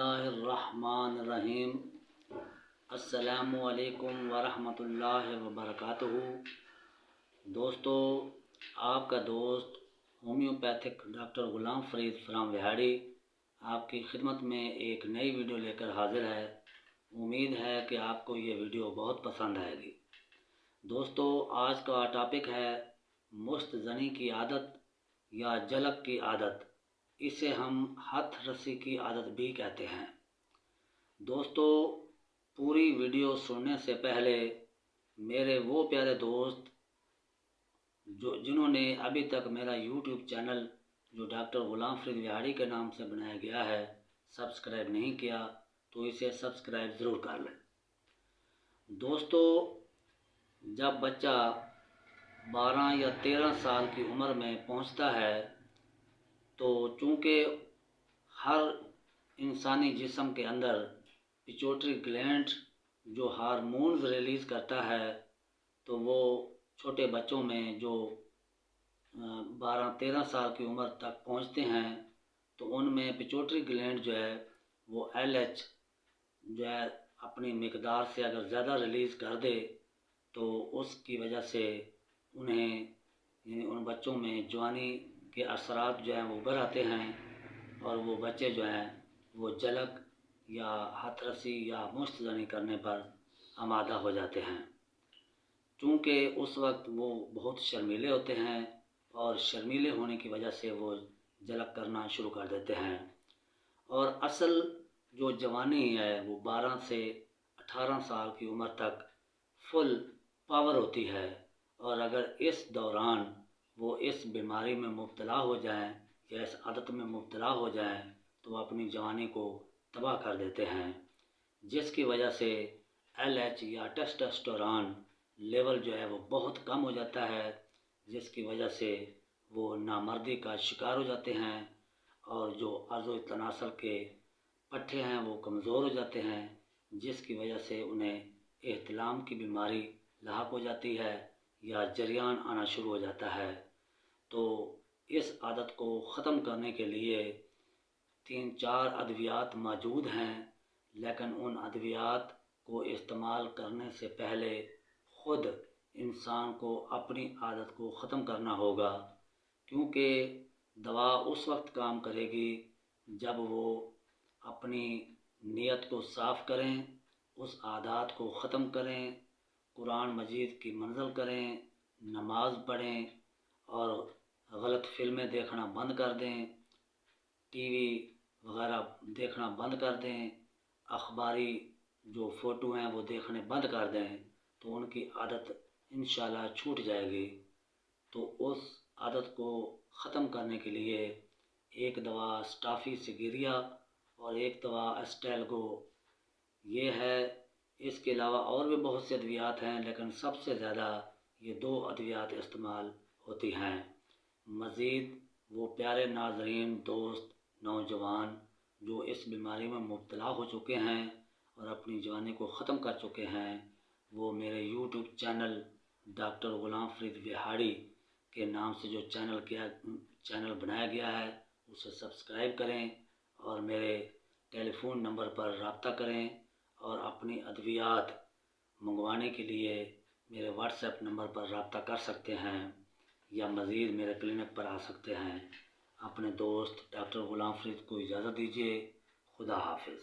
اللہ الرحمن الرحیم۔ السلام علیکم ورحمۃ اللہ وبرکاتہ۔ دوستو، آپ کا دوست homeopathic doctor Ghulam Farid from Vehari آپ کی خدمت میں ایک نئی ویڈیو لے کر حاضر ہے۔ امید ہے کہ آپ کو یہ ویڈیو بہت پسند آئے گی۔ دوستو، آج کا ٹاپک ہے مشت زنی کی عادت یا جلک کی عادت۔ اسے ہم ہتھ رسی کی عادت بھی کہتے ہیں۔ دوستو، پوری ویڈیو سننے سے پہلے میرے وہ پیارے دوست جنہوں نے ابھی تک میرا یوٹیوب چینل جو ڈاکٹر غلام فرید وہاڑی کے نام سے بنایا گیا ہے سبسکرائب نہیں کیا تو اسے سبسکرائب ضرور کر لیں۔ دوستو، جب بچہ 12 یا 13 سال کی عمر میں پہنچتا ہے تو چونکہ ہر انسانی جسم کے اندر پیچوٹری گلینڈ جو ہارمونز ریلیز کرتا ہے تو وہ چھوٹے بچوں میں جو 12-13 سال کی عمر تک پہنچتے ہیں تو ان میں پیچوٹری گلینڈ جو ہے وہ LH جو ہے اپنی مقدار سے اگر زیادہ ریلیز کر دے تو اس کی وجہ سے انہیں یعنی ان بچوں میں جوانی کے اثرات جو ہیں وہ ابھر آتے ہیں اور وہ بچے جو ہیں وہ جلک یا ہتھ رسی یا مشت زنی کرنے پر آمادہ ہو جاتے ہیں۔ چونکہ اس وقت وہ بہت شرمیلے ہوتے ہیں اور شرمیلے ہونے کی وجہ سے وہ جلک کرنا شروع کر دیتے ہیں، اور اصل جو جوانی ہے وہ 12 سے 18 سال کی عمر تک فل پاور ہوتی ہے، اور اگر اس دوران وہ اس بیماری میں مبتلا ہو جائیں یا اس عادت میں مبتلا ہو جائیں تو وہ اپنی جوانی کو تباہ کر دیتے ہیں، جس کی وجہ سے LH یا ٹیسٹوسٹیرون لیول جو ہے وہ بہت کم ہو جاتا ہے، جس کی وجہ سے وہ نامردی کا شکار ہو جاتے ہیں اور جو عضو تناسل کے پٹھے ہیں وہ کمزور ہو جاتے ہیں، جس کی وجہ سے انہیں احتلام کی بیماری لاحق ہو جاتی ہے یا جریان آنا شروع ہو جاتا ہے۔ تو اس عادت کو ختم کرنے کے لیے 3-4 ادویات موجود ہیں، لیکن ان ادویات کو استعمال کرنے سے پہلے خود انسان کو اپنی عادت کو ختم کرنا ہوگا، کیونکہ دوا اس وقت کام کرے گی جب وہ اپنی نیت کو صاف کریں، اس عادات کو ختم کریں، قرآن مجید کی منزل کریں، نماز پڑھیں اور غلط فلمیں دیکھنا بند کر دیں، ٹی وی وغیرہ دیکھنا بند کر دیں، اخباری جو فوٹو ہیں وہ دیکھنے بند کر دیں تو ان کی عادت انشاءاللہ چھوٹ جائے گی۔ تو اس عادت کو ختم کرنے کے لیے ایک دوا اسٹافی سگیریا اور ایک دوا اسٹیلگو یہ ہے۔ اس کے علاوہ اور بھی بہت سے ادویات ہیں، لیکن سب سے زیادہ یہ 2 ادویات استعمال ہوتی ہیں۔ مزید وہ پیارے ناظرین، دوست، نوجوان جو اس بیماری میں مبتلا ہو چکے ہیں اور اپنی جوانی کو ختم کر چکے ہیں، وہ میرے YouTube channel doctor Ghulam Farid Vehari کے نام سے جو چینل بنایا گیا ہے اسے سبسکرائب کریں اور میرے ٹیلی فون نمبر پر رابطہ کریں، اور اپنی ادویات منگوانے کے لیے میرے واٹس ایپ نمبر پر رابطہ کر سکتے ہیں یا مزید میرے کلینک پر آ سکتے ہیں۔ اپنے دوست ڈاکٹر غلام فرید کو اجازت دیجیے۔ خدا حافظ۔